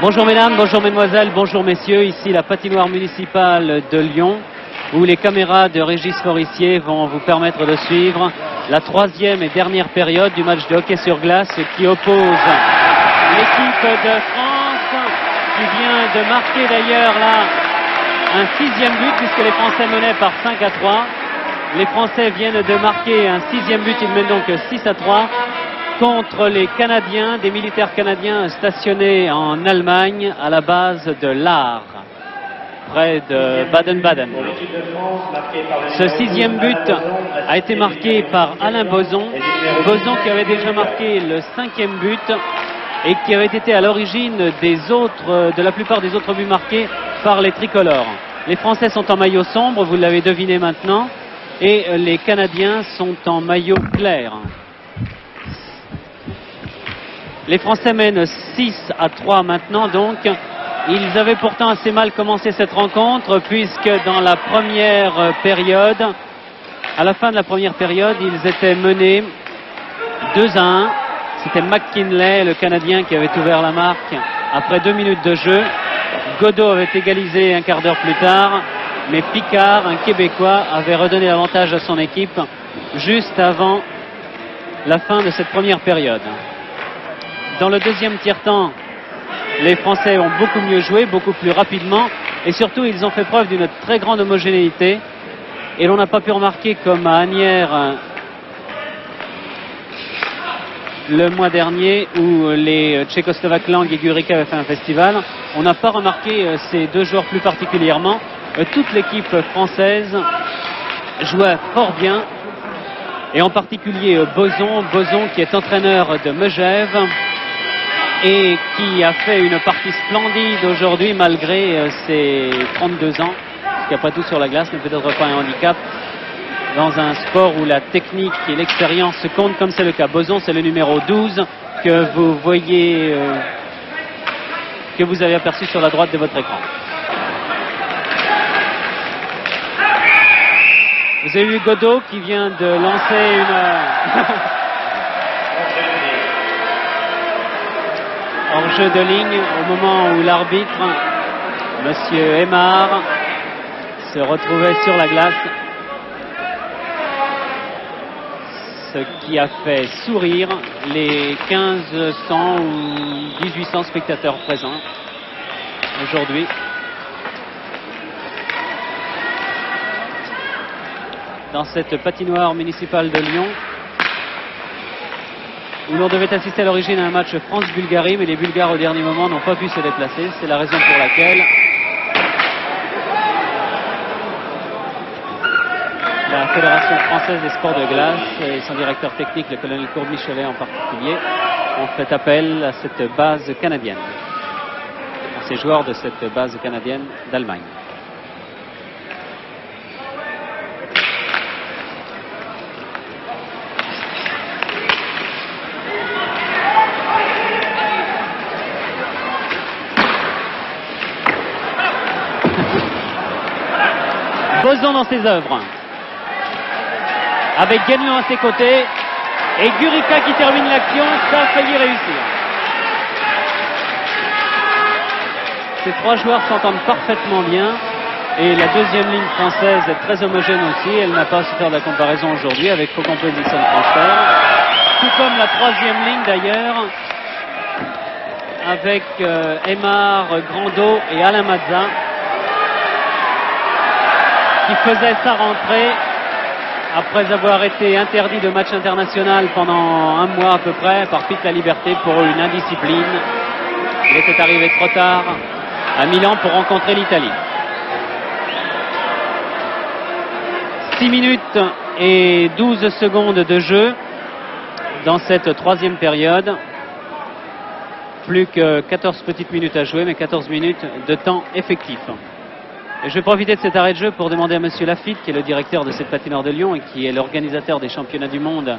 Bonjour mesdames, bonjour mesdemoiselles, bonjour messieurs, ici la patinoire municipale de Lyon où les caméras de Régis Forissier vont vous permettre de suivre la troisième et dernière période du match de hockey sur glace qui oppose l'équipe de France qui vient de marquer d'ailleurs là un 6e but puisque les Français menaient par 5-3. Les Français viennent de marquer un 6e but, ils mènent donc 6-3 contre les Canadiens, des militaires canadiens stationnés en Allemagne à la base de l'Aar, près de Baden-Baden. Ce 6e but a été marqué par Alain Boson, Boson qui avait déjà marqué le 5e but et qui avait été à l'origine de la plupart des autres buts marqués par les tricolores. Les Français sont en maillot sombre, vous l'avez deviné maintenant, et les Canadiens sont en maillot clair. Les Français mènent 6-3 maintenant donc. Ils avaient pourtant assez mal commencé cette rencontre puisque dans la première période, à la fin de la première période, ils étaient menés 2-1. C'était McKinley, le Canadien, qui avait ouvert la marque après 2 minutes de jeu. Godot avait égalisé un quart d'heure plus tard, mais Picard, un Québécois, avait redonné l'avantage à son équipe juste avant la fin de cette première période. Dans le deuxième tiers-temps, les Français ont beaucoup mieux joué, beaucoup plus rapidement, et surtout ils ont fait preuve d'une très grande homogénéité. Et l'on n'a pas pu remarquer comme à Asnières le mois dernier où les Tchécoslovaques Lang et Gurika avaient fait un festival. On n'a pas remarqué ces deux joueurs plus particulièrement. Toute l'équipe française jouait fort bien, et en particulier Boson qui est entraîneur de Megève et qui a fait une partie splendide aujourd'hui malgré ses 32 ans, ce qui après tout sur la glace n'est peut-être pas un handicap dans un sport où la technique et l'expérience comptent comme c'est le cas. Boson, c'est le numéro 12 que vous voyez, que vous avez aperçu sur la droite de votre écran. Vous avez vu Godot qui vient de lancer une hors-jeu de ligne au moment où l'arbitre, monsieur Aymar, se retrouvait sur la glace. Ce qui a fait sourire les 1500 ou 1800 spectateurs présents aujourd'hui. Dans cette patinoire municipale de Lyon, où l'on devait assister à l'origine à un match France-Bulgarie, mais les Bulgares au dernier moment n'ont pas pu se déplacer. C'est la raison pour laquelle la Fédération française des sports de glace et son directeur technique, le colonel Courbe Michelet en particulier, ont fait appel à cette base canadienne, à ces joueurs de cette base canadienne d'Allemagne. Boson dans ses œuvres, avec Guénon à ses côtés, et Gurika qui termine l'action, ça a failli réussir. Ces trois joueurs s'entendent parfaitement bien, et la deuxième ligne française est très homogène aussi. Elle n'a pas à se faire de la comparaison aujourd'hui avec Faucon Position Transfer, tout comme la troisième ligne d'ailleurs, avec Aymar, Grandot et Alain Mazza, qui faisait sa rentrée après avoir été interdit de match international pendant un mois à peu près par Pitt La Liberté pour une indiscipline. Il était arrivé trop tard à Milan pour rencontrer l'Italie. 6 minutes et 12 secondes de jeu dans cette troisième période. Plus que 14 petites minutes à jouer, mais 14 minutes de temps effectif. Et je vais profiter de cet arrêt de jeu pour demander à monsieur Lafitte, qui est le directeur de cette patinoire de Lyon et qui est l'organisateur des championnats du monde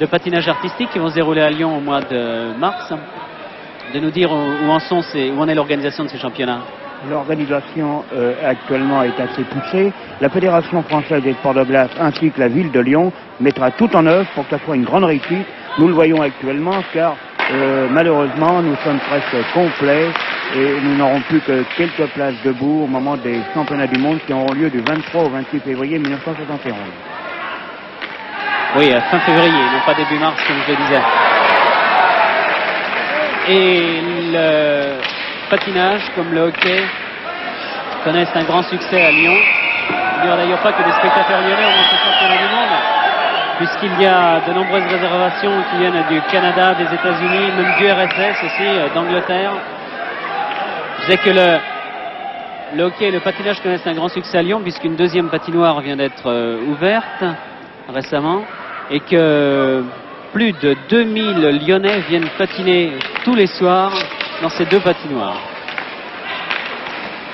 de patinage artistique qui vont se dérouler à Lyon au mois de mars, de nous dire où en est l'organisation de ces championnats. L'organisation actuellement est assez poussée. La Fédération française des sports de glace ainsi que la ville de Lyon mettra tout en œuvre pour que ça soit une grande réussite. Nous le voyons actuellement car malheureusement, nous sommes presque complets et nous n'aurons plus que quelques places debout au moment des championnats du monde qui auront lieu du 23 au 28 février 1971. Oui, fin février, non pas début mars comme je le disais. Et le patinage, comme le hockey, connaissent un grand succès à Lyon. Il n'y aura d'ailleurs pas que des spectateurs lyonnais au ce championnat du monde, puisqu'il y a de nombreuses réservations qui viennent du Canada, des États-Unis, même du RSS aussi, d'Angleterre. Je disais que le hockey et le patinage connaissent un grand succès à Lyon, puisqu'une deuxième patinoire vient d'être ouverte récemment, et que plus de 2000 Lyonnais viennent patiner tous les soirs dans ces deux patinoires.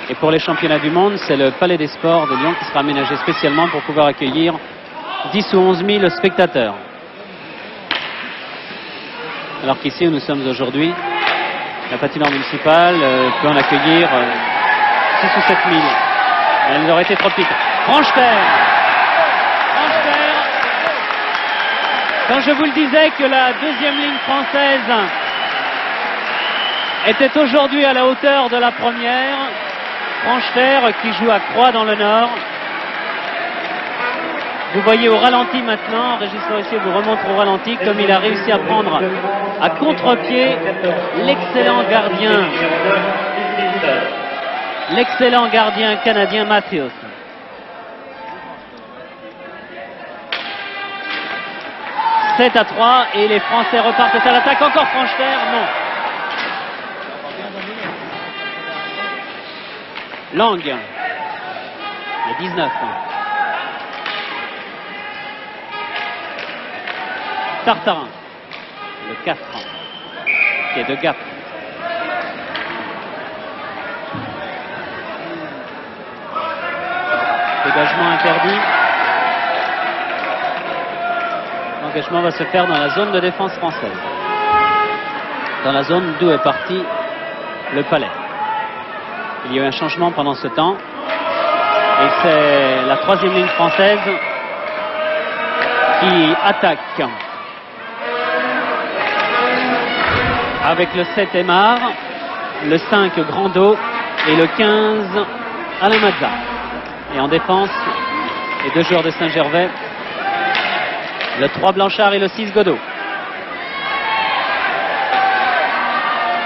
Et pour les championnats du monde, c'est le Palais des Sports de Lyon qui sera aménagé spécialement pour pouvoir accueillir 10 ou 11 000 spectateurs. Alors qu'ici où nous sommes aujourd'hui, la patinoire municipale peut en accueillir 6 ou 7 000. Mais elle aurait été trop petite. Franche-Terre. Quand je vous le disais que la deuxième ligne française était aujourd'hui à la hauteur de la première, Franche-Terre qui joue à Croix dans le Nord. Vous voyez au ralenti maintenant, Régis Forissier vous remonte au ralenti comme il a réussi à prendre à contre-pied l'excellent gardien canadien Matthews. « 7-3 et les Français repartent à l'attaque. Encore Franche-Terre, non. Lang, le 19. Tartarin, le 4, qui est de Gap. Dégagement interdit. L'engagement va se faire dans la zone de défense française. Dans la zone d'où est parti le Palais. Il y a eu un changement pendant ce temps. Et c'est la troisième ligne française qui attaque. Avec le 7 Aymar, le 5 Grando et le 15 Alain Mazza. Et en défense, les deux joueurs de Saint-Gervais, le 3 Blanchard et le 6 Godot.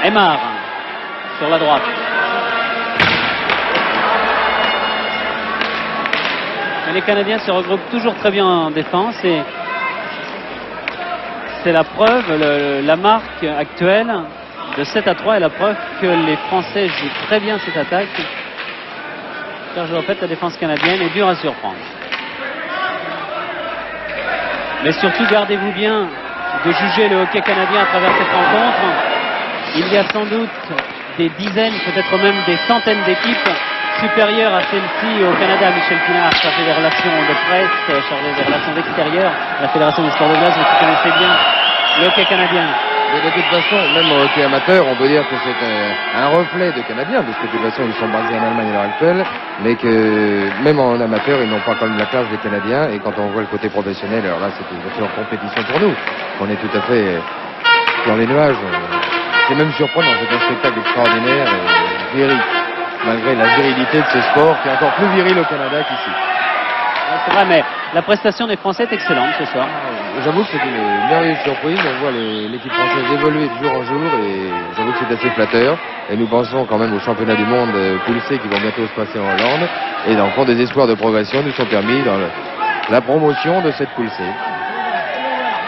Aymar sur la droite. Mais les Canadiens se regroupent toujours très bien en défense et c'est la preuve, la marque actuelle de 7-3 est la preuve que les Français jouent très bien cette attaque. Car je répète, la défense canadienne est dure à surprendre. Mais surtout, gardez-vous bien de juger le hockey canadien à travers cette rencontre. Il y a sans doute des dizaines, peut-être même des centaines d'équipes supérieures à celle-ci au Canada. Michel Pinard, chargé des relations de presse, chargé des relations extérieures à la Fédération du sport de glace, vous connaissez bien le hockey canadien. Mais de toute façon, même au hockey amateur, on peut dire que c'est un reflet de Canadiens, parce que de toute façon, ils sont basés en Allemagne à l'heure actuelle, mais que même en amateur, ils n'ont pas quand même la classe des Canadiens, et quand on voit le côté professionnel, alors là, c'est une compétition pour nous. On est tout à fait dans les nuages. C'est même surprenant, c'est un spectacle extraordinaire et viril, malgré la virilité de ce sport, qui est encore plus viril au Canada qu'ici. C'est vrai, mais la prestation des Français est excellente ce soir. J'avoue que c'est une merveilleuse surprise. On voit l'équipe française évoluer de jour en jour et j'avoue que c'est assez flatteur. Et nous pensons quand même au championnat du monde pulsé qui vont bientôt se passer en Hollande. Et dans le fond, des espoirs de progression nous sont permis dans la promotion de cette pulsée.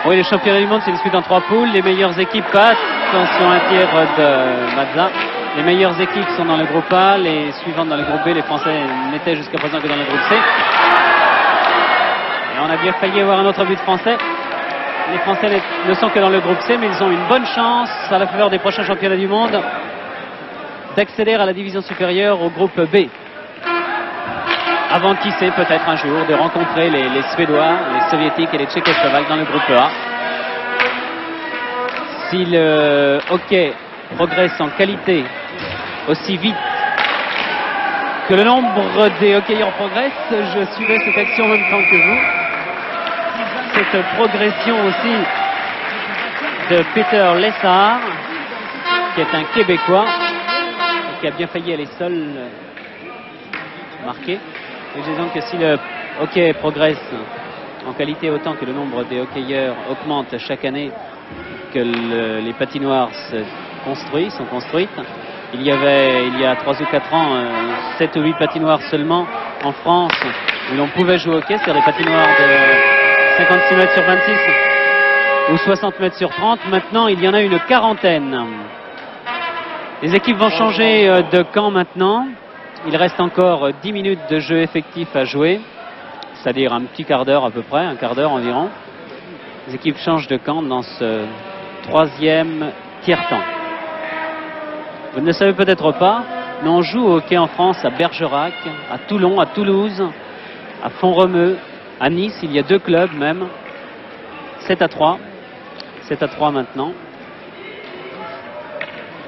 Oui, les championnats du monde se disputent en 3 poules. Les meilleures équipes passent. Attention, un tir de Mazza. Les meilleures équipes sont dans le groupe A. Les suivantes dans le groupe B. Les Français n'étaient jusqu'à présent que dans le groupe C. Et on a bien failli avoir un autre but français. Les Français ne sont que dans le groupe C, mais ils ont une bonne chance, à la faveur des prochains championnats du monde, d'accéder à la division supérieure au groupe B. Avant qui sait peut-être un jour de rencontrer les Suédois, les Soviétiques et les Tchécoslovaques dans le groupe A. Si le hockey progresse en qualité aussi vite que le nombre des hockeyeurs progresse, je suivais cette action en même temps que vous. Cette progression aussi de Peter Lessard, qui est un Québécois, qui a bien failli aller seul marquer. Et je dis donc que si le hockey progresse en qualité autant que le nombre des hockeyeurs augmente chaque année, que les patinoires sont construites. Il y a 3 ou 4 ans 7 ou 8 patinoires seulement en France où l'on pouvait jouer au hockey, c'est-à-dire des patinoires de 56 mètres sur 26 ou 60 mètres sur 30. Maintenant, il y en a une quarantaine. Les équipes vont changer de camp maintenant. Il reste encore 10 minutes de jeu effectif à jouer, c'est-à-dire un petit quart d'heure à peu près, un quart d'heure environ. Les équipes changent de camp dans ce 3e tiers-temps. Vous ne le savez peut-être pas, mais on joue au hockey en France à Bergerac, à Toulon, à Toulouse, à Font-Romeu, à Nice. Il y a 2 clubs même. 7-3. 7-3 maintenant.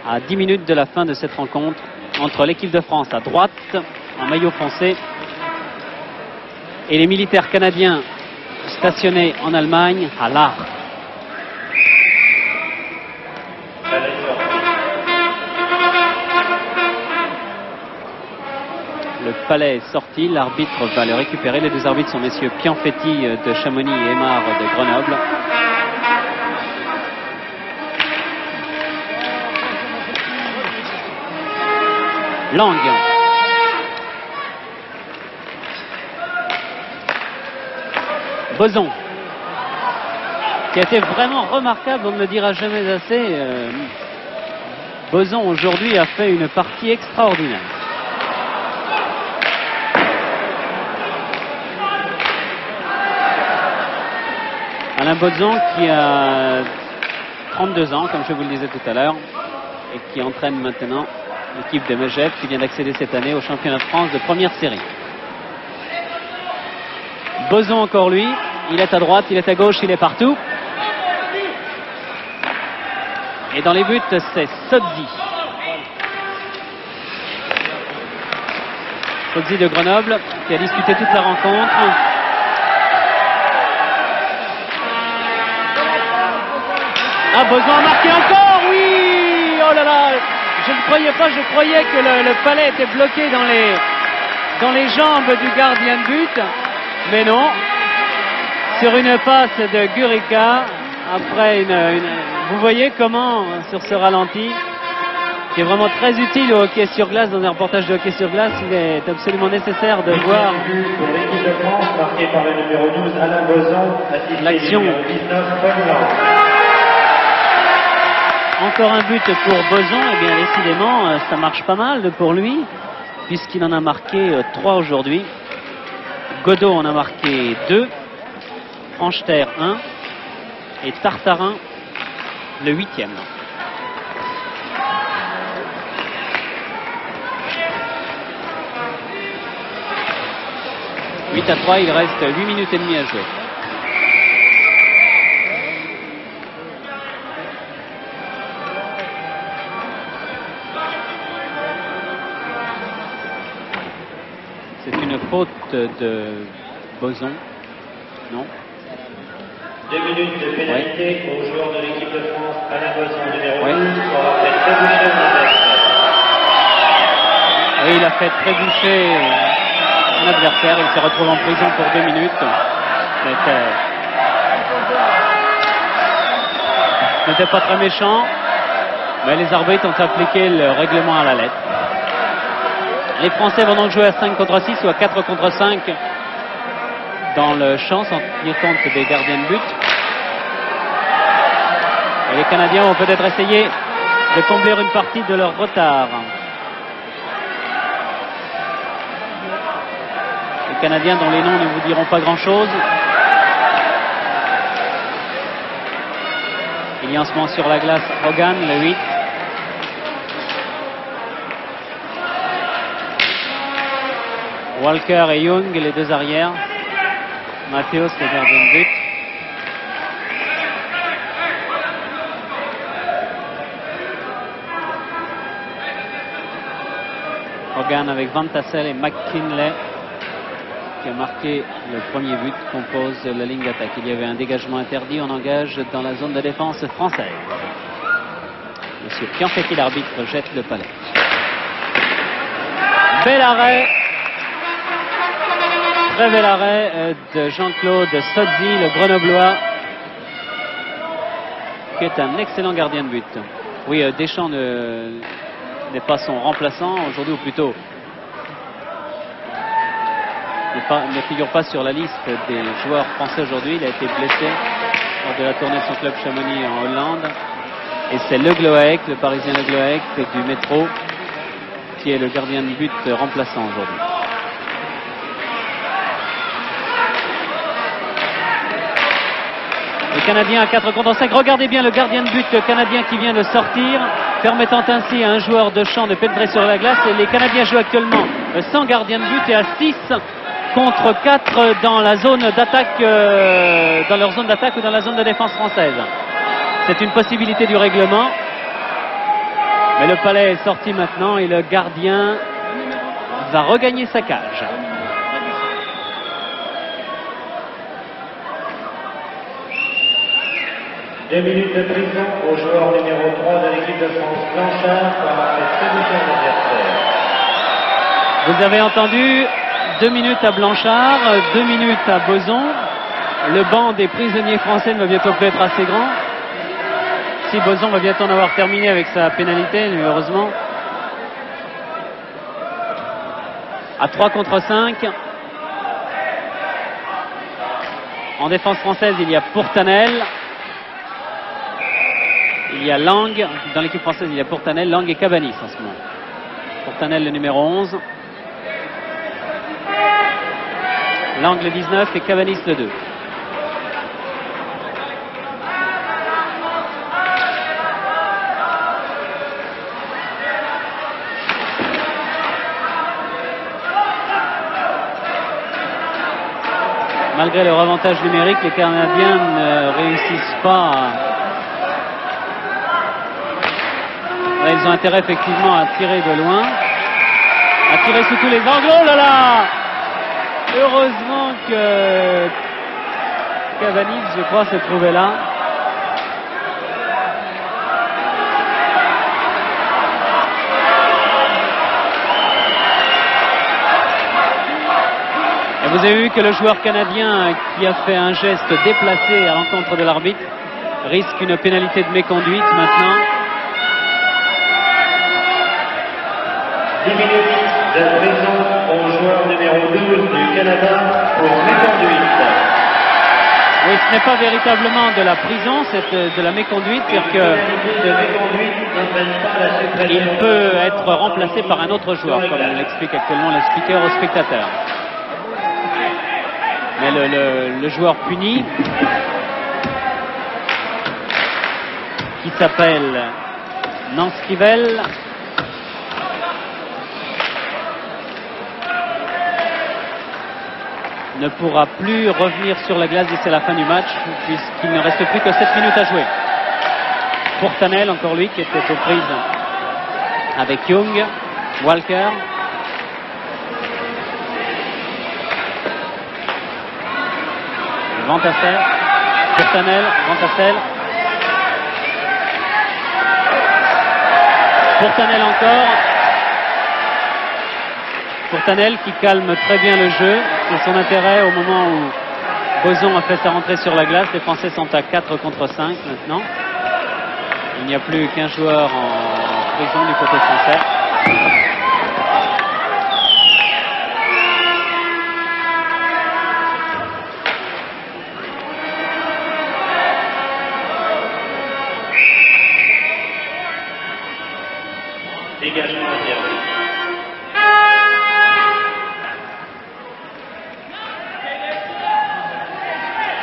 À 10 minutes de la fin de cette rencontre entre l'équipe de France à droite, en maillot foncé, et les militaires canadiens stationnés en Allemagne à l'Arc. Le palais est sorti, l'arbitre va le récupérer. Les 2 arbitres sont messieurs Pianfetti de Chamonix et Aymar de Grenoble. Lang. Boson, qui a été vraiment remarquable, on ne le dira jamais assez. Boson aujourd'hui a fait une partie extraordinaire. Alain Boson qui a 32 ans, comme je vous le disais tout à l'heure, et qui entraîne maintenant l'équipe de Megève, qui vient d'accéder cette année au championnat de France de première série. Boson encore lui, il est à droite, il est à gauche, il est partout. Et dans les buts, c'est Sodzi. Sodzi de Grenoble, qui a disputé toute la rencontre. Ah, Boson a marqué encore, oui! Oh là là! Je ne croyais pas, je croyais que le palais était bloqué dans les jambes du gardien de but. Mais non. Sur une passe de Gurica, après vous voyez comment, sur ce ralenti, qui est vraiment très utile au hockey sur glace, dans un reportage de hockey sur glace, il est absolument nécessaire de voir l'équipe de France, marquée par le numéro 12, Alain Boson, l'action. numéro 19, Paul. Encore un but pour Boson, et bien décidément ça marche pas mal pour lui, puisqu'il en a marqué 3 aujourd'hui. Godot en a marqué 2, Francheterre 1 et Tartarin le 8e. « 8-3, il reste 8 minutes et demie à jouer. C'est une faute de Boson. Non. 2 minutes de pénalité au joueur de l'équipe de France, Alain Boson, numéro 12, pour avoir fait trébucher un adversaire. Oui, il a fait trébucher un adversaire. Il se retrouve en prison pour 2 minutes. C'était pas très méchant, mais les arbitres ont appliqué le règlement à la lettre. Les Français vont donc jouer à 5 contre 6 ou à 4 contre 5 dans le champ, sans tenir compte des gardiens de but. Et les Canadiens vont peut-être essayer de combler une partie de leur retard. Les Canadiens dont les noms ne vous diront pas grand-chose. Il y a en ce moment sur la glace Hogan, le 8. Walker et Young, les 2 arrières. Matthews, le gardien de but. Hogan avec Van Tassel et McKinley. qui a marqué le premier but, compose la ligne d'attaque. Il y avait un dégagement interdit, on engage dans la zone de défense française. Monsieur Pianfetti, l'arbitre, jette le palais. Bel arrêt, très bel arrêt de Jean-Claude Sozzi, le Grenoblois, qui est un excellent gardien de but. Oui, Deschamps n'est pas son remplaçant aujourd'hui, ou plutôt ne figure pas sur la liste des joueurs français aujourd'hui. Il a été blessé lors de la tournée de son club Chamonix en Hollande. Et c'est Le Gloaec, le Parisien Le Gloaec du métro, qui est le gardien de but remplaçant aujourd'hui. Le Canadien à 4 contre 5. Regardez bien le gardien de but canadien qui vient de sortir, permettant ainsi à un joueur de champ de pénétrer sur la glace. Et les Canadiens jouent actuellement sans gardien de but et à 6 contre 4 dans la zone d'attaque, dans leur zone d'attaque ou dans la zone de défense française. C'est une possibilité du règlement. Mais le palais est sorti maintenant et le gardien va regagner sa cage. Deux minutes de prison au joueur numéro 3 de l'équipe de France, Blanchard, pour avoir fait séduction de l'adversaire. Vous avez entendu 2 minutes à Blanchard, 2 minutes à Boson. Le banc des prisonniers français ne va bientôt plus être assez grand. Si Boson va bientôt en avoir terminé avec sa pénalité, heureusement. À 3 contre 5. En défense française, il y a Pourtanel. Il y a Lang. Dans l'équipe française, il y a Pourtanel, Lang et Cabanis en ce moment. Pourtanel, le numéro 11. Lang, le 19 et Cabanis, le 2. Malgré leur avantage numérique, les Canadiens ne réussissent pas Là, ils ont intérêt effectivement à tirer de loin, à tirer sous tous les angles. Oh là là! Heureusement que Cabanis, je crois, se trouvait là. Et vous avez vu que le joueur canadien qui a fait un geste déplacé à l'encontre de l'arbitre risque une pénalité de méconduite maintenant. 10 minutes de prison au joueur numéro 12 du Canada pour méconduite. Oui, ce n'est pas véritablement de la prison, c'est de la méconduite, c'est-à-dire qu'il peut être remplacé par un autre joueur, comme l'explique actuellement le speaker aux spectateurs. Mais le joueur puni, qui s'appelle Nanskivel, ne pourra plus revenir sur la glace d'ici la fin du match, puisqu'il ne reste plus que 7 minutes à jouer. Pourtanel, encore lui, qui était aux prises avec Young, Walker. Vantassel, Pourtanel, Vantassel. Pourtanel encore. Pourtanel qui calme très bien le jeu. C'est son intérêt au moment où Boson a fait sa rentrée sur la glace. Les Français sont à 4 contre 5 maintenant. Il n'y a plus qu'un joueur en prison du côté français. Dégagement interdit.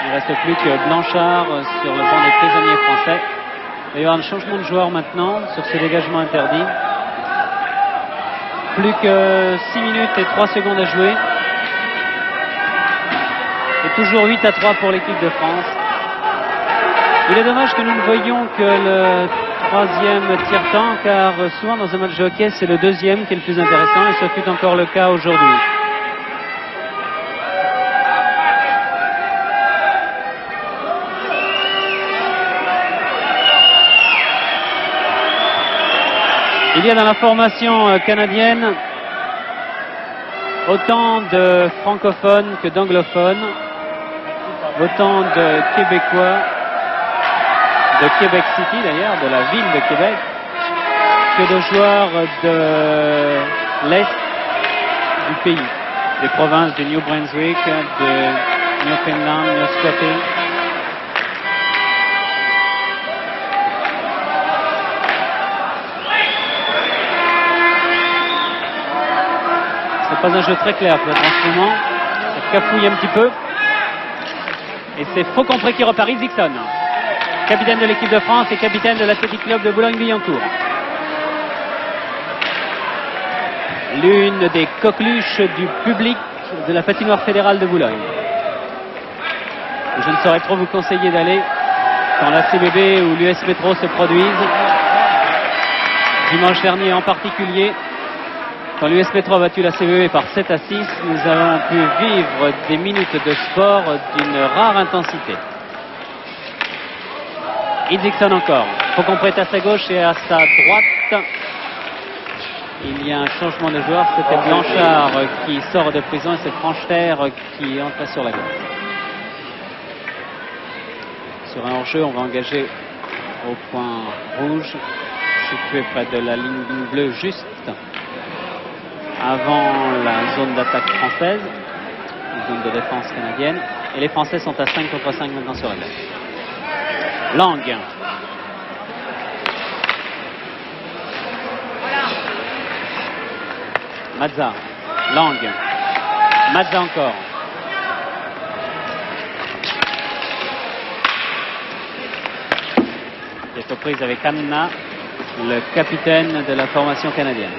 Il ne reste plus que Blanchard sur le banc des prisonniers français. Il va y avoir un changement de joueur maintenant sur ce dégagement interdit. Plus que 6 minutes et 3 secondes à jouer. Et toujours 8 à 3 pour l'équipe de France. Il est dommage que nous ne voyions que le troisième tiers-temps, car souvent dans un match de hockey, c'est le deuxième qui est le plus intéressant, et ce fut encore le cas aujourd'hui. Il y a dans la formation canadienne autant de francophones que d'anglophones, autant de Québécois, de Québec City d'ailleurs, de la ville de Québec, que de joueurs de l'Est du pays, des provinces du New Brunswick, de Newfoundland, New Scotland. C'est pas un jeu très clair peut-être en ce moment, ça cafouille un petit peu. Et c'est Faux Compré qui repart. Dixon, capitaine de l'équipe de France et capitaine de l'Athletic Club de Boulogne-Billancourt. L'une des coqueluches du public de la patinoire fédérale de Boulogne. Je ne saurais trop vous conseiller d'aller quand la CBB ou l'US Métro se produisent. Dimanche dernier en particulier, quand l'US Métro a battu la CBB par 7 à 6, nous avons pu vivre des minutes de sport d'une rare intensité. Dixon encore. Faut qu'on prête à sa gauche et à sa droite. Il y a un changement de joueur. C'était Blanchard qui sort de prison et c'est Francheterre qui entre sur la gauche. Sur un hors-jeu, on va engager au point rouge, situé près de la ligne bleue, juste avant la zone d'attaque française, zone de défense canadienne. Et les Français sont à 5 contre 5 maintenant sur la gauche. Lang. Mazza. Lang. Mazza encore. Il est aux prises avec Anna, le capitaine de la formation canadienne.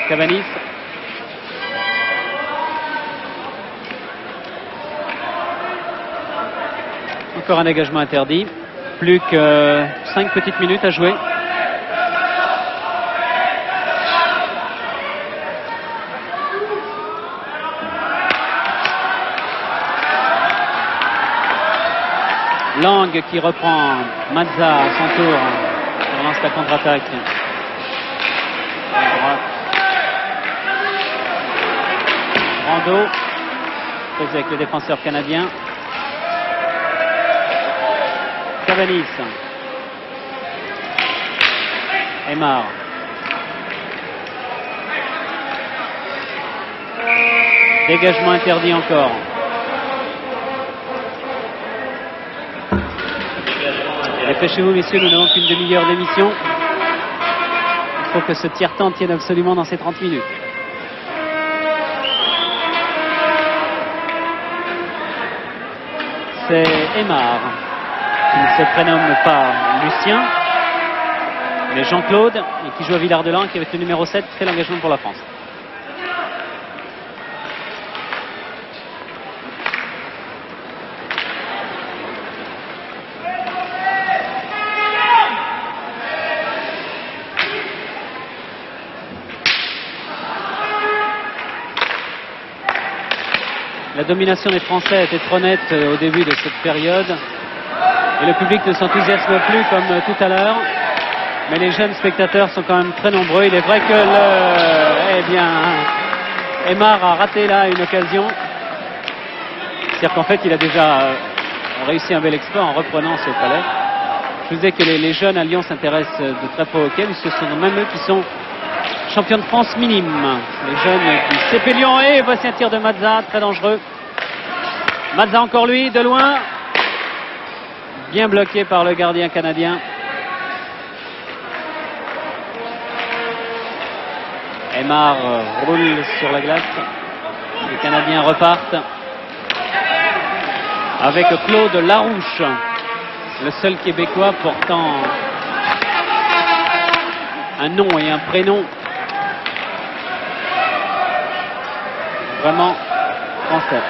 Cabanis. Encore un dégagement interdit. Plus que 5 petites minutes à jouer. Lang qui reprend. Mazza à son tour. On lance la contre-attaque. À droite. Brando. Prise avec le défenseur canadien. Cabanis. Aymar. Dégagement interdit encore. Dépêchez-vous messieurs, nous n'avons qu'une demi-heure d'émission. Il faut que ce tiers-temps tienne absolument dans ces 30 minutes. C'est Aymar, qui ne se prénomme pas Lucien, mais Jean-Claude, et qui joue à Villard-de-Lans, qui avec le numéro 7 fait l'engagement pour la France. La domination des Français était trop nette au début de cette période et le public ne s'enthousiasme plus comme tout à l'heure, mais les jeunes spectateurs sont quand même très nombreux. Il est vrai que Aymar a raté là une occasion. C'est-à-dire qu'en fait il a déjà réussi un bel exploit en reprenant ce palais. Je vous disais que les jeunes à Lyon s'intéressent de très près au hockey, mais ce sont même eux qui sont champions de France minime. Les jeunes du CP Lyon. Et voici un tir de Mazza, très dangereux. Mazza encore lui, de loin. Bien bloqué par le gardien canadien. Aymar roule sur la glace. Les Canadiens repartent. Avec Claude Larouche, le seul Québécois portant un nom et un prénom vraiment français.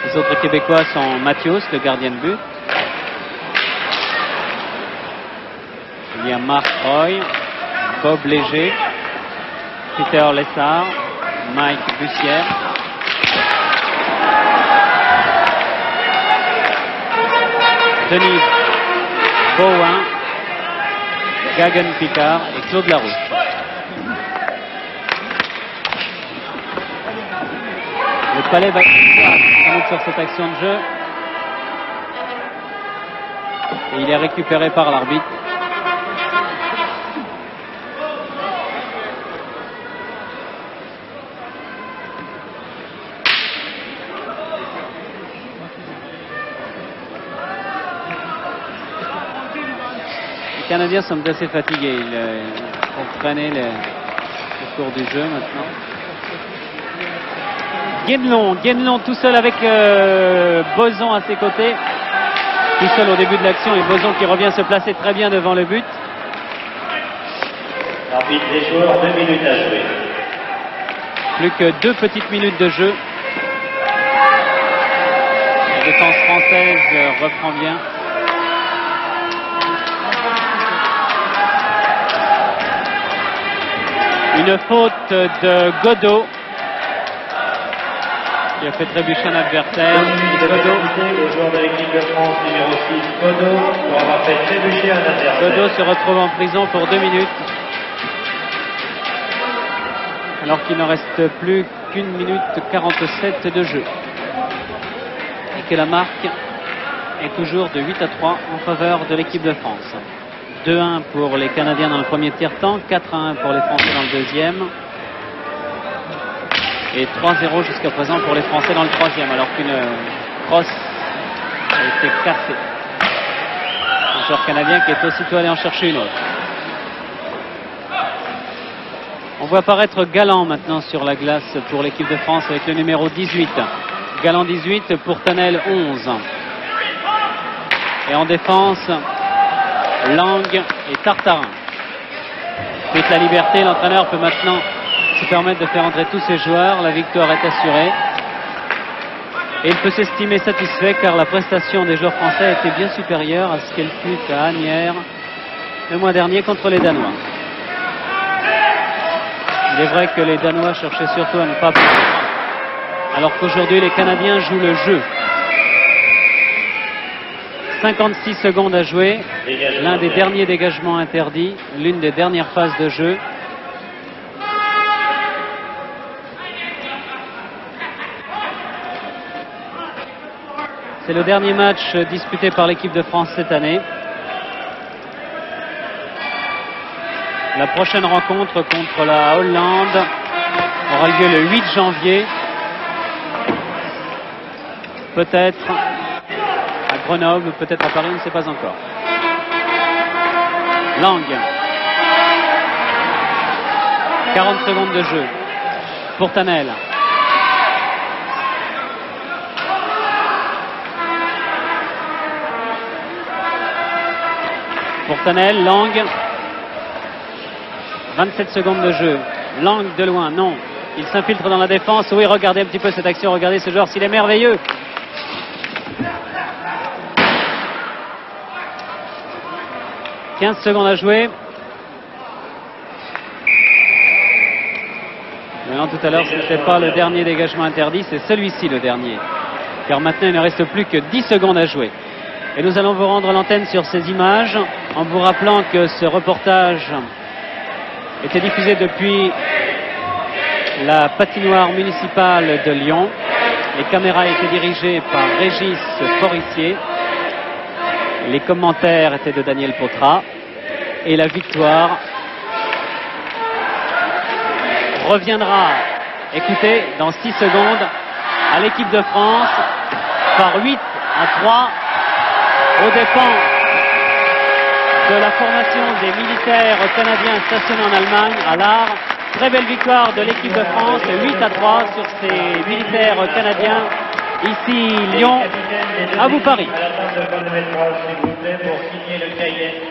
Les autres Québécois sont Mathios, le gardien de but. Il y a Marc Roy, Bob Léger, Peter Lessard, Mike Bussière. Denis Bowen, Gagan Picard et Claude Larouche. Le Palais va sur cette action de jeu. Et il est récupéré par l'arbitre. Les Canadiens sont assez fatigués. Ils vont freiner le cours du jeu maintenant. Guénelon tout seul avec Boson à ses côtés. Tout seul au début de l'action et Boson qui revient se placer très bien devant le but. L'arbitre des joueurs, 2 minutes à jouer. Plus que 2 petites minutes de jeu. La défense française reprend bien. Une faute de Godot qui a fait trébucher un adversaire. Le joueur de l'équipe de France numéro 6, Godot, pour avoir fait trébucher un adversaire. Godot se retrouve en prison pour 2 minutes. Alors qu'il ne reste plus qu'1 minute 47 de jeu. Et que la marque est toujours de 8-3 en faveur de l'équipe de France. 2-1 pour les Canadiens dans le premier tiers-temps, 4-1 pour les Français dans le deuxième. Et 3-0 jusqu'à présent pour les Français dans le troisième, alors qu'une crosse a été cassée. Un joueur canadien qui est aussitôt allé en chercher une autre. On voit apparaître Galland maintenant sur la glace pour l'équipe de France avec le numéro 18. Galland 18, Pourtanel 11. Et en défense, Lang et Tartarin. Toute la liberté, l'entraîneur peut maintenant se permettre de faire entrer tous ses joueurs. La victoire est assurée. Et il peut s'estimer satisfait car la prestation des joueurs français était bien supérieure à ce qu'elle fut à Asnières le mois dernier contre les Danois. Il est vrai que les Danois cherchaient surtout à ne pas perdre, alors qu'aujourd'hui les Canadiens jouent le jeu. 56 secondes à jouer, l'un des derniers dégagements interdits, l'une des dernières phases de jeu. C'est le dernier match disputé par l'équipe de France cette année. La prochaine rencontre contre la Hollande aura lieu le 8 janvier. Peut-être à Grenoble, peut-être à Paris, on ne sait pas encore. Lang. 40 secondes de jeu. Pourtanel. Pourtanel, Lang. 27 secondes de jeu. Lang de loin, non. Il s'infiltre dans la défense. Oui, regardez un petit peu cette action. Regardez ce joueur, s'il est merveilleux. « 15 secondes à jouer. » Maintenant, tout à l'heure, ce n'était pas le dernier dégagement interdit, c'est celui-ci le dernier. Car maintenant, il ne reste plus que 10 secondes à jouer. Et nous allons vous rendre l'antenne sur ces images en vous rappelant que ce reportage était diffusé depuis la patinoire municipale de Lyon. Les caméras étaient dirigées par Régis Forissier. Les commentaires étaient de Daniel Potra. Et la victoire reviendra, écoutez, dans 6 secondes à l'équipe de France par 8-3 aux dépens de la formation des militaires canadiens stationnés en Allemagne à l'Arc. Très belle victoire de l'équipe de France, 8-3 sur ces militaires canadiens. Ici Lyon, à vous Paris. À la fin de le chronométrage, s'il vous plaît, pour signer le cahier.